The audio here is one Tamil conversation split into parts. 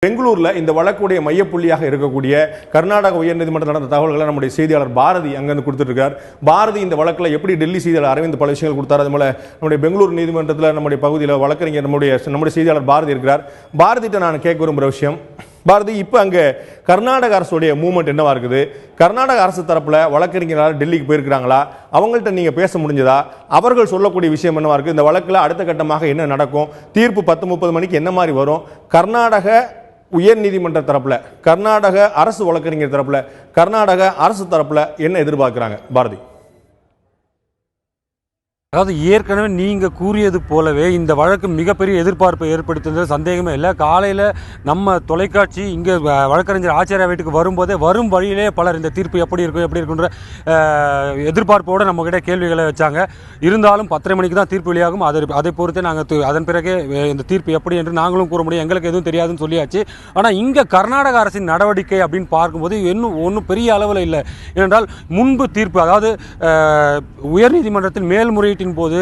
பெங்களூர்ல இந்த வழக்குடைய மையப்புள்ளியாக இருக்கக்கூடிய கர்நாடக உயர்நீதிமன்றத்தில் நடந்த தகவல்களை நம்முடைய செய்தியாளர் பாரதி அங்கிருந்து கொடுத்துருக்கார். பாரதி இந்த வழக்கில் எப்படி டெல்லி செய்தியாளர் அரவிந்த் பல விஷயங்கள் கொடுத்தார். அது போல நம்முடைய பெங்களூர் நீதிமன்றத்தில் நம்முடைய பகுதியில் வழக்கறிஞர் நம்முடைய செய்தியாளர் பாரதி இருக்கிறார். பாரதிட்ட நான் கேட்க விரும்புகிற விஷயம், பாரதி, இப்போ அங்கே கர்நாடக அரசுடைய மூவ்மெண்ட் என்னவா இருக்குது? கர்நாடக அரசு தரப்பில் வழக்கறிஞரால் டெல்லிக்கு போயிருக்கிறாங்களா? அவங்கள்ட்ட நீங்கள் பேச முடிஞ்சதா? அவர்கள் சொல்லக்கூடிய விஷயம் என்னவா இருக்குது? இந்த வழக்கில் அடுத்த கட்டமாக என்ன நடக்கும்? தீர்ப்பு 10:30 மணிக்கு என்ன மாதிரி வரும்? கர்நாடக உயர் நீதிமன்ற தரப்புல, கர்நாடக அரசு வழக்கறிஞர் தரப்புல, கர்நாடக அரசு தரப்புல என்ன எதிர்பார்க்கிறாங்க பாரதி? அதாவது ஏற்கனவே நீங்கள் கூறியது போலவே இந்த வழக்கு மிகப்பெரிய எதிர்பார்ப்பை ஏற்படுத்துறது சந்தேகமே இல்லை. காலையில் நம்ம தொலைக்காட்சி இங்கே வழக்கறிஞர் ஆச்சாரியா வீட்டுக்கு வரும்போதே வரும் வழியிலே பலர் இந்த தீர்ப்பு எப்படி இருக்குன்ற எதிர்பார்ப்போடு நம்மகிட்ட கேள்விகளை வச்சாங்க. இருந்தாலும் 10:30 மணிக்கு தான் தீர்ப்பு வெளியாகும். அதை பொறுத்தே நாங்கள் அதன் பிறகு இந்த தீர்ப்பு எப்படி என்று நாங்களும் கூற முடியும், எங்களுக்கு எதுவும் தெரியாதுன்னு சொல்லியாச்சு. ஆனால் இங்கே கர்நாடக அரசின் நடவடிக்கை அப்படின்னு பார்க்கும்போது ஒன்றும் பெரிய அளவில் இல்லை. ஏனென்றால் முன்பு தீர்ப்பு, அதாவது உயர்நீதிமன்றத்தில் மேல்முறையீட்டு போது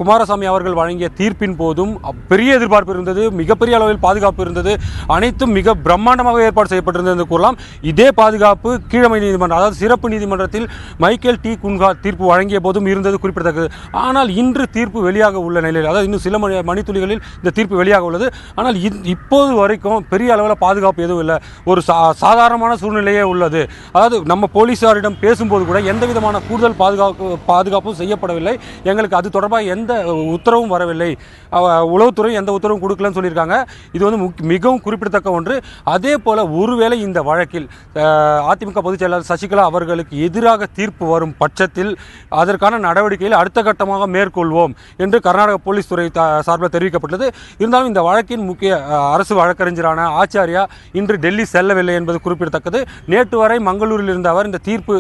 குமாரசாமி அவர்கள் வழங்கிய தீர்ப்பின் போதும் பெரிய எதிர்பார்ப்பு இருந்தது, மிகப்பெரிய அளவில் பாதுகாப்பு இருந்தது, அனைத்தும் மிக பிரம்மாண்டமாக ஏற்பாடு செய்யப்பட்டிருந்தது கூறலாம். இதே பாதுகாப்பு கீழமை நீதிமன்றம், அதாவது சிறப்பு நீதிமன்றத்தில் மைக்கேல் டி குன்ஹா தீர்ப்பு வழங்கிய போதும் இருந்தது குறிப்பிடத்தக்கது. ஆனால் இன்று தீர்ப்பு வெளியாக உள்ள நிலையில், அதாவது இன்னும் சில மணித்துளிகளில் இந்த தீர்ப்பு வெளியாக உள்ளது. ஆனால் இப்போது வரைக்கும் பெரிய அளவில் பாதுகாப்பு எதுவும் இல்லை, ஒரு சாதாரணமான சூழ்நிலையே உள்ளது. அதாவது நம்ம போலீசாரிடம் பேசும்போது கூட எந்த விதமான கூடுதல் பாதுகாப்பும் செய்யப்படவில்லை. எங்களுக்கு அது தொடர்பாக எந்த உத்தரவும் வரவில்லை, உளவுத்துறை எந்த உத்தரவும் கொடுக்கலன்னு சொல்லியிருக்காங்க. இது வந்து மிகவும் குறிப்பிடத்தக்க ஒன்று. அதே போல ஒருவேளை இந்த வழக்கில் அதிமுக பொதுச் செயலாளர் சசிகலா அவர்களுக்கு எதிராக தீர்ப்பு வரும் பட்சத்தில் அதற்கான நடவடிக்கையில் அடுத்த கட்டமாக மேற்கொள்வோம் என்று கர்நாடக போலீஸ் துறை சார்பில் தெரிவிக்கப்பட்டது. இருந்தாலும் இந்த வழக்கின் முக்கிய அரசு வழக்கறிஞரான ஆச்சாரியா இன்று டெல்லி செல்லவில்லை என்பது குறிப்பிடத்தக்கது. நேற்று வரை மங்களூரில் இருந்த அவர் இந்த தீர்ப்பு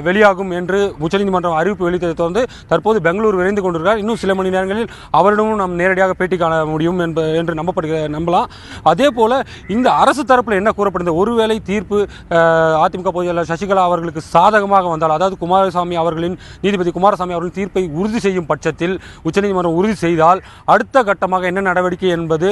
வெளியாகும் என்று உச்சநீதிமன்றம் அறிவிப்பு வெளியிட்டதை தொடர்ந்து தற்போது பெங்களூர் விரைந்து கொண்டிருக்கிறார். இன்னும் சில மணி நேரங்களில் அவரிடமும் நாம் நேரடியாக பேட்டி காண முடியும் என்று நம்பலாம். அதே போல இந்த அரசு தரப்பில் என்ன கூறப்படுகிறது, ஒருவேளை தீர்ப்பு அதிமுக பொதுச்செயலாளர் சசிகலா அவர்களுக்கு சாதகமாக வந்தால், அதாவது நீதிபதி குமாரசாமி அவர்களின் தீர்ப்பை உறுதி செய்யும் பட்சத்தில், உச்சநீதிமன்றம் உறுதி செய்தால் அடுத்த கட்டமாக என்ன நடவடிக்கை என்பது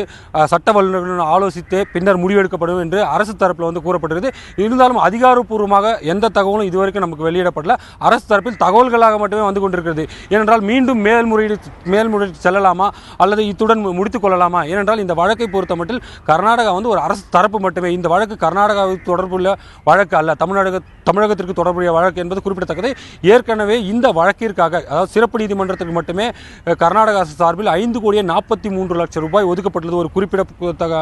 சட்ட வல்லுநர்களுடன் ஆலோசித்தே பின்னர் முடிவெடுக்கப்படும் என்று அரசு தரப்பில் வந்து கூறப்பட்டிருக்கிறது. இருந்தாலும் அதிகாரப்பூர்வமாக எந்த தகவலும் இதுவரைக்கும் நமக்கு வெளியிடப்படல. அரசு தரப்பில் தகவல்களாக மட்டுமே வந்து கொண்டிருக்கிறது. ஏனென்றால் மீண்டும் மேல்முறையீடு செல்லலாமா அல்லது இத்துடன் முடித்துக் கொள்ளலாமா? ஏனென்றால் இந்த வழக்கை பொறுத்த மட்டும் கர்நாடகா வந்து ஒரு அரசு தரப்பு மட்டுமே. இந்த வழக்கு கர்நாடகாவுக்கு தொடர்புள்ள வழக்கு அல்ல, தமிழகத்திற்கு தொடர்புடைய வழக்கு என்பது குறிப்பிடத்தக்கது. ஏற்கனவே இந்த வழக்கிற்காக, அதாவது சிறப்பு நீதிமன்றத்திற்கு மட்டுமே கர்நாடக அரசு சார்பில் 5,43,00,000 ரூபாய் ஒதுக்கப்பட்டுள்ளது ஒரு குறிப்பிடத்தக்க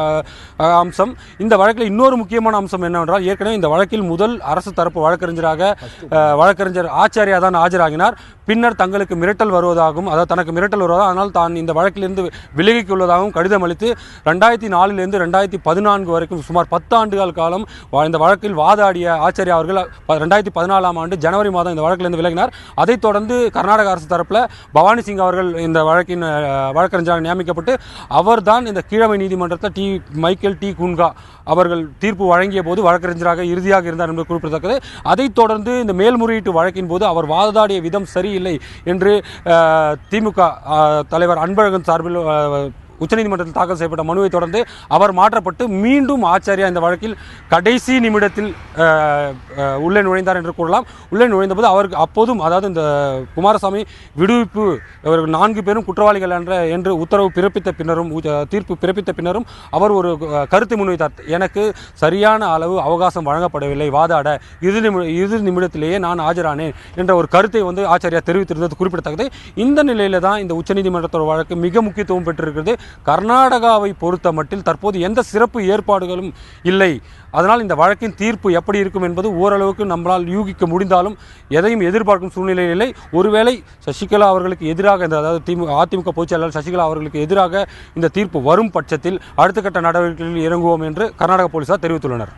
அம்சம். இந்த வழக்கில் இன்னொரு முக்கியமான அம்சம் என்னவென்றால், ஏற்கனவே இந்த வழக்கில் முதல் அரசு தரப்பு வழக்கறிஞர் ஆச்சாரியா தான் ஆஜராகினார். பின்னர் தங்களுக்கு மிரட்டல் வருவதாகவும், அதாவது தனக்கு மிரட்டல் வருவதாக, ஆனால் தான் இந்த வழக்கிலிருந்து விலகிக் கொள்வதாகவும் கடிதம் அளித்து 2004 2014 வரைக்கும் சுமார் 10 ஆண்டுகள் காலம் இந்த வழக்கில் வாதாடிய ஆச்சாரியா அவர்கள் 2014 ஜனவரி மாதம் இந்த வழக்கிலிருந்து விலகினார். அதைத் தொடர்ந்து கர்நாடக அரசு தரப்பில் பவானி சிங் அவர்கள் இந்த வழக்கின் வழக்கறிஞராக நியமிக்கப்பட்டு அவர்தான் இந்த கீழமை நீதிமன்றத்தில் மைக்கேல் டி குன்ஹா அவர்கள் தீர்ப்பு வழங்கிய போது வழக்கறிஞராக இறுதியாக இருந்தார் என்பது குறிப்பிடத்தக்கது. அதைத் தொடர்ந்து இந்த மேல்முறையீட்டு வழக்கின் போது அவர் வாதாடிய விதம் சரியில்லை என்று திமுக தலைவர் அன்பழகன் சார்பில் உச்சநீதிமன்றத்தில் தாக்கல் செய்யப்பட்ட மனுவை தொடர்ந்து அவர் மாற்றப்பட்டு மீண்டும் ஆச்சாரியா இந்த வழக்கில் கடைசி நிமிடத்தில் உள்ளே நுழைந்தார் என்று கூறலாம். உள்ளே நுழைந்தபோது அவருக்கு அப்போதும், அதாவது இந்த குமாரசாமி விடுவிப்பு, அவர்கள் 4 பேரும் குற்றவாளிகள் என்று உத்தரவு பிறப்பித்த பின்னரும், தீர்ப்பு பிறப்பித்த பின்னரும் அவர் ஒரு கருத்தை முன்வைத்தார். எனக்கு சரியான அளவு அவகாசம் வழங்கப்படவில்லை வாதாட, இறுதி நிமிடத்திலேயே நான் ஆஜரானேன் என்ற ஒரு கருத்தை வந்து ஆச்சாரியா தெரிவித்திருந்தது குறிப்பிடத்தக்கது. இந்த நிலையில தான் இந்த உச்சநீதிமன்றத்தோட வழக்கு மிக முக்கியத்துவம் பெற்றிருக்கிறது. கர்நாடகாவை பொறுத்த மட்டில் தற்போது எந்த சிறப்பு ஏற்பாடுகளும் இல்லை. அதனால் இந்த வழக்கின் தீர்ப்பு எப்படி இருக்கும் என்பது ஓரளவுக்கு நம்மளால் யூகிக்க முடிந்தாலும் எதையும் எதிர்பார்க்கும் சூழ்நிலை இல்லை. ஒருவேளை சசிகலா அவர்களுக்கு எதிராக, அதாவது அதிமுக பொதுச் செயலாளர் சசிகலா அவர்களுக்கு எதிராக இந்த தீர்ப்பு வரும் பட்சத்தில் அடுத்த கட்ட நடவடிக்கைகளில் இறங்குவோம் என்று கர்நாடக போலீசார் தெரிவித்துள்ளனர்.